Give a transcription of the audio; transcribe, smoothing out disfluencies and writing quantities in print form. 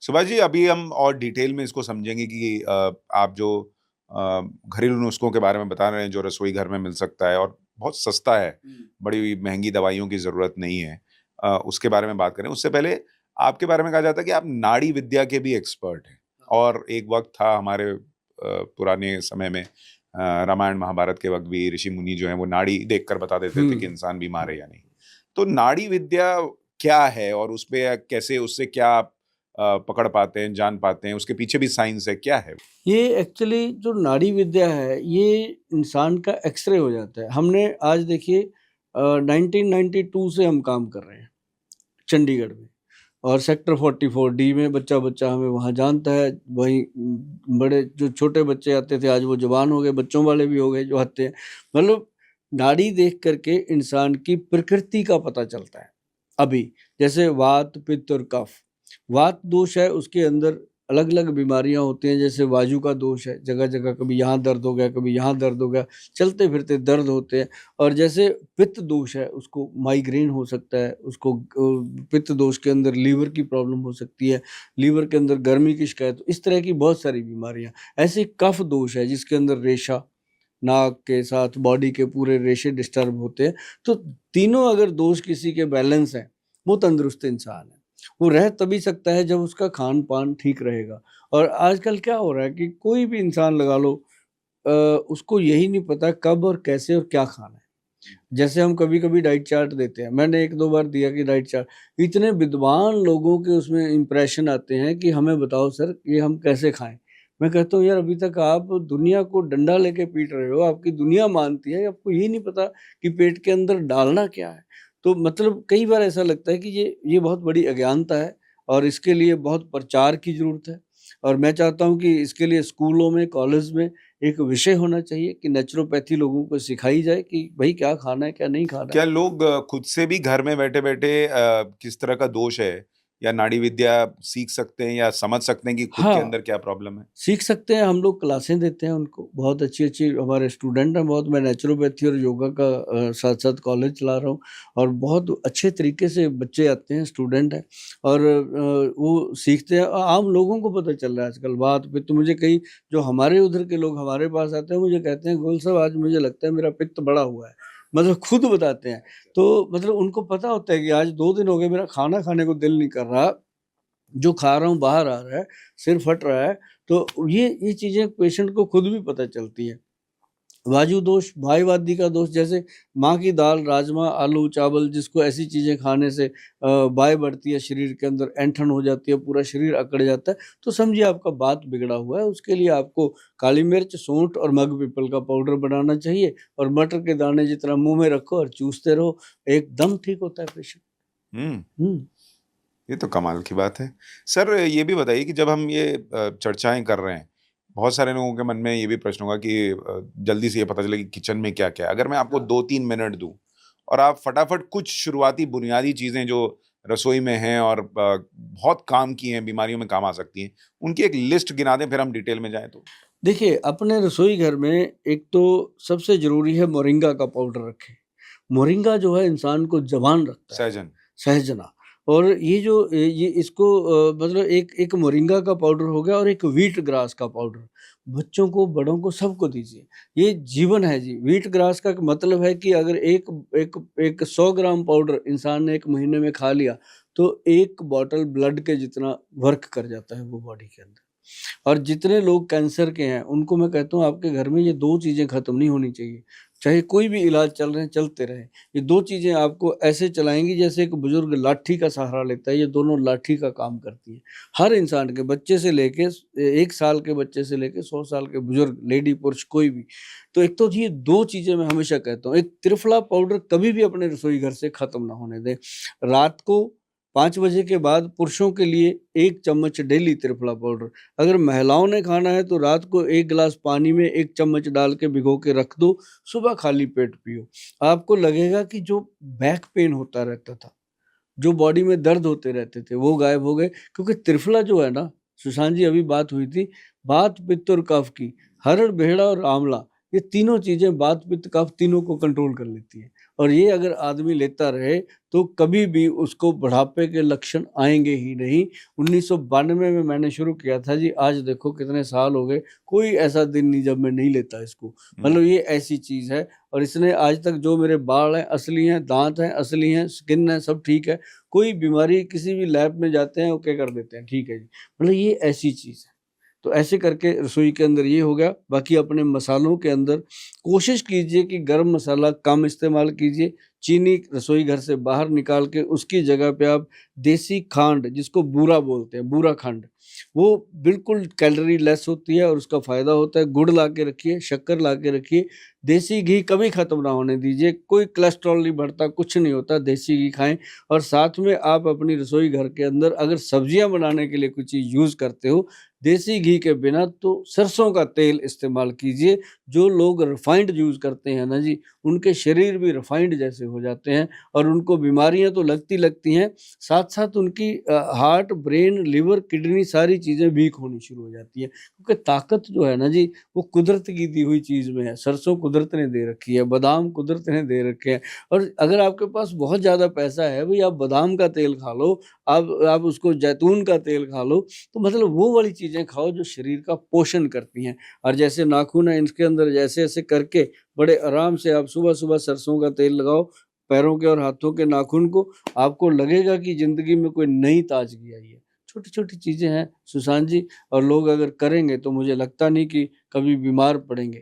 सुभाष जी, अभी हम और डिटेल में इसको समझेंगे कि आप जो घरेलू नुस्ख़ों के बारे में बता रहे हैं, जो रसोई घर में मिल सकता है और बहुत सस्ता है, बड़ी महँगी दवाइयों की ज़रूरत नहीं है। उसके बारे में बात करें। उससे पहले आपके बारे में कहा जाता है कि आप नाड़ी विद्या के भी एक्सपर्ट हैं और एक वक़्त था हमारे पुराने समय में रामायण महाभारत के वक़्त भी ऋषि-मुनि जो हैं, वो नाड़ी देखकर बता देते थे कि हुँ। इंसान बीमार है या नहीं। तो नाड़ी विद्या क्या है और उसपे कैसे उससे क्या आप पकड़ पाते हैं, जान पाते हैं? उसके पीछे भी साइंस है, क्या है? ये एक्चुअली जो नाड़ी विद्या है, ये इंसान का एक्स-रे हो जाता है। हमने आज देखिए 1992 से हम काम कर रहे हैं, चंडीगढ़ में और सेक्टर 44 डी में बच्चा-बच्चा हमें वहाँ जानता है। वहीं बड़े जो छोटे बच्चे आते थे, आज वो जवान हो गए, बच्चों वाले भी हो गए जो आते हैं। मतलब नाड़ी देख कर के इंसान की प्रकृति का पता चलता है। अभी जैसे वात, पित्त और कफ। वात दोष है, उसके अंदर अलग-अलग बीमारियाँ होती हैं, जैसे वायु का दोष है, जगह-जगह कभी यहाँ दर्द हो गया, कभी यहाँ दर्द हो गया, चलते-फिरते दर्द होते हैं। और जैसे पित्त दोष है, उसको माइग्रेन हो सकता है, उसको पित्त दोष के अंदर लीवर की प्रॉब्लम हो सकती है, लीवर के अंदर गर्मी की शिकायत, इस तरह की बहुत सारी बीमारियाँ। ऐसे ही कफ दोष है, जिसके अंदर रेशा, नाक के साथ बॉडी के पूरे रेशे डिस्टर्ब होते हैं। तो तीनों अगर दोष किसी के बैलेंस हैं, वो तंदुरुस्त इंसान है। वो रह तभी सकता है जब उसका खान-पान ठीक रहेगा। और आजकल क्या हो रहा है कि कोई भी इंसान लगा लो, उसको यही नहीं पता कब और कैसे और क्या खाना है। जैसे हम कभी-कभी डाइट चार्ट देते हैं, मैंने 1-2 बार दिया कि डाइट चार्ट, इतने विद्वान लोगों के उसमें इंप्रेशन आते हैं कि हमें बताओ सर ये हम कैसे खाएँ? मैं कहता हूँ यार अभी तक आप दुनिया को डंडा लेके पीट रहे हो, आपकी दुनिया मानती है, आपको ये नहीं पता कि पेट के अंदर डालना क्या है? तो मतलब कई बार ऐसा लगता है कि ये बहुत बड़ी अज्ञानता है और इसके लिए बहुत प्रचार की ज़रूरत है। और मैं चाहता हूँ कि इसके लिए स्कूलों में, कॉलेज में एक विषय होना चाहिए कि नेचुरोपैथी लोगों को सिखाई जाए कि भई क्या खाना है, क्या नहीं खाना है। क्या लोग खुद से भी घर में बैठे-बैठे किस तरह का दोष है या नाड़ी विद्या सीख सकते हैं या समझ सकते हैं कि खुद के हाँ, अंदर क्या प्रॉब्लम है? सीख सकते हैं, हम लोग क्लासें देते हैं उनको, बहुत अच्छी-अच्छी हमारे स्टूडेंट हैं बहुत, मैं नेचुरोपैथी और योगा का साथ-साथ कॉलेज चला रहा हूँ और बहुत अच्छे तरीके से बच्चे आते हैं, स्टूडेंट हैं और वो सीखते हैं। आम लोगों को पता चल रहा है आजकल बात पे, तो मुझे कई जो हमारे उधर के लोग हमारे पास आते हैं, मुझे कहते हैं, "गोयल साहब आज मुझे लगता है मेरा पित्त बढ़ा हुआ है।" मतलब खुद बताते हैं। तो मतलब उनको पता होता है कि आज 2 दिन हो गए मेरा खाना खाने को दिल नहीं कर रहा, जो खा रहा हूँ बाहर आ रहा है, सिर फट रहा है, तो ये चीज़ें पेशेंट को खुद भी पता चलती हैं। वायु दोष, वायुवादी का दोष, जैसे माँ की दाल, राजमा, आलू, चावल, जिसको ऐसी चीज़ें खाने से वाय बढ़ती है शरीर के अंदर, ऐंठन हो जाती है, पूरा शरीर अकड़ जाता है, तो समझिए आपका वात बिगड़ा हुआ है। उसके लिए आपको काली मिर्च, सूंठ और मग पीपल का पाउडर बनाना चाहिए और मटर के दाने जितना मुँह में रखो और चूसते रहो, एकदम ठीक होता है पेशेंट। हुँ। हुँ। ये तो कमाल की बात है। सर ये भी बताइए कि जब हम ये चर्चाएँ कर रहे हैं, बहुत सारे लोगों के मन में ये भी प्रश्न होगा कि जल्दी से ये पता चले कि किचन में क्या-क्या है? अगर मैं आपको 2-3 मिनट दूँ और आप फटाफट कुछ शुरुआती बुनियादी चीज़ें जो रसोई में हैं और बहुत काम की हैं, बीमारियों में काम आ सकती हैं, उनकी एक लिस्ट गिना दें फिर हम डिटेल में जाएँ तो? देखिए, अपने रसोई घर में एक तो सबसे ज़रूरी है मोरिंगा का पाउडर रखें। मोरिंगा जो है इंसान को जवान रखता है, सहजन। सहजना। और ये जो ये इसको मतलब एक एक मोरिंगा का पाउडर हो गया और एक व्हीट ग्रास का पाउडर। बच्चों को, बड़ों को, सबको दीजिए। ये जीवन है जी। व्हीट ग्रास का मतलब है कि अगर एक एक एक 100 ग्राम पाउडर इंसान ने 1 महीने में खा लिया, तो 1 बॉटल ब्लड के जितना वर्क कर जाता है वो बॉडी के अंदर। और जितने लोग कैंसर के हैं, उनको मैं कहता हूँ आपके घर में ये 2 चीज़ें खत्म नहीं होनी चाहिए। चाहे कोई भी इलाज चल रहे हैं, चलते रहें। ये 2 चीज़ें आपको ऐसे चलाएँगी जैसे एक बुजुर्ग लाठी का सहारा लेता है, ये दोनों लाठी का काम करती हैं। हर इंसान के, बच्चे से लेके 1 साल के बच्चे से लेके 100 साल के बुजुर्ग, लेडी, पुरुष कोई भी। तो एक तो ये 2 चीज़ें मैं हमेशा कहता हूँ। एक त्रिफला पाउडर कभी भी अपने रसोई घर से खत्म ना होने दें। रात को 5 बजे के बाद पुरुषों के लिए 1 चम्मच डेली त्रिफला पाउडर। अगर महिलाओं ने खाना है तो रात को 1 गिलास पानी में 1 चम्मच डाल के भिगो के रख दो, सुबह खाली पेट पियो। आपको लगेगा कि जो बैक पेन होता रहता था, जो बॉडी में दर्द होते रहते थे, वो गायब हो गए, क्योंकि त्रिफला जो है ना, सुशांत जी अभी बात हुई थी, वात, पित्त और कफ की, हरड़, बेहड़ा और आंवला, ये तीनों चीज़ें वात, पित्त, कफ तीनों को कंट्रोल कर लेती हैं। और ये अगर आदमी लेता रहे तो कभी भी उसको बुढ़ापे के लक्षण आएँगे ही नहीं। 1992 में मैंने शुरू किया था जी, आज देखो कितने साल हो गए, कोई ऐसा दिन नहीं जब मैं नहीं लेता इसको। हुँ। मतलब ये ऐसी चीज़ है और इसने आज तक जो मेरे बाल हैं असली हैं, दाँत हैं असली हैं, स्किन है सब ठीक है। कोई बीमारी किसी भी लैब में जाते हैं ओके कर देते हैं, ठीक है जी। मतलब ये ऐसी चीज़ है। तो ऐसे करके रसोई के अंदर ये हो गया। बाकी अपने मसालों के अंदर कोशिश कीजिए कि गरम मसाला कम इस्तेमाल कीजिए। चीनी रसोई घर से बाहर निकाल के उसकी जगह पे आप देसी खांड जिसको बूरा बोलते हैं, बूरा खंड, वो बिल्कुल कैलोरी लेस होती है और उसका फ़ायदा होता है। गुड़ ला के रखिए, शक्कर ला के रखिए। देसी घी कभी ख़त्म ना होने दीजिए। कोई कोलेस्ट्रॉल नहीं बढ़ता, कुछ नहीं होता, देसी घी खाएँ। और साथ में आप अपनी रसोई घर के अंदर अगर सब्जियाँ बनाने के लिए कोई चीज़ यूज़ करते हो, देसी घी के बिना तो सरसों का तेल इस्तेमाल कीजिए। जो लोग रिफाइंड यूज़ करते हैं ना जी, उनके शरीर भी रिफाइंड जैसे हो जाते हैं और उनको बीमारियाँ तो लगती हैं, साथ-साथ उनकी हार्ट, ब्रेन, लिवर, किडनी सारी चीज़ें वीक होनी शुरू हो जाती हैं। क्योंकि ताकत जो है ना जी, वो कुदरत की दी हुई चीज़ में है। सरसों कुदरत ने दे रखी है, बादाम कुदरत ने दे रखे हैं और अगर आपके पास बहुत ज़्यादा पैसा है, भई आप बादाम का तेल खा लो, आप उसको जैतून का तेल खा लो, तो मतलब वो वाली चीज़ें खाओ जो शरीर का पोषण करती हैं। और जैसे नाखून है इनके अंदर जैसे-ऐसे करके बड़े आराम से आप सुबह-सुबह सरसों का तेल लगाओ, पैरों के और हाथों के नाखून को, आपको लगेगा कि ज़िंदगी में कोई नई ताज़गी आई है। छोटी-छोटी चीज़ें हैं सुशांत जी और लोग अगर करेंगे तो मुझे लगता नहीं कि कभी बीमार पड़ेंगे।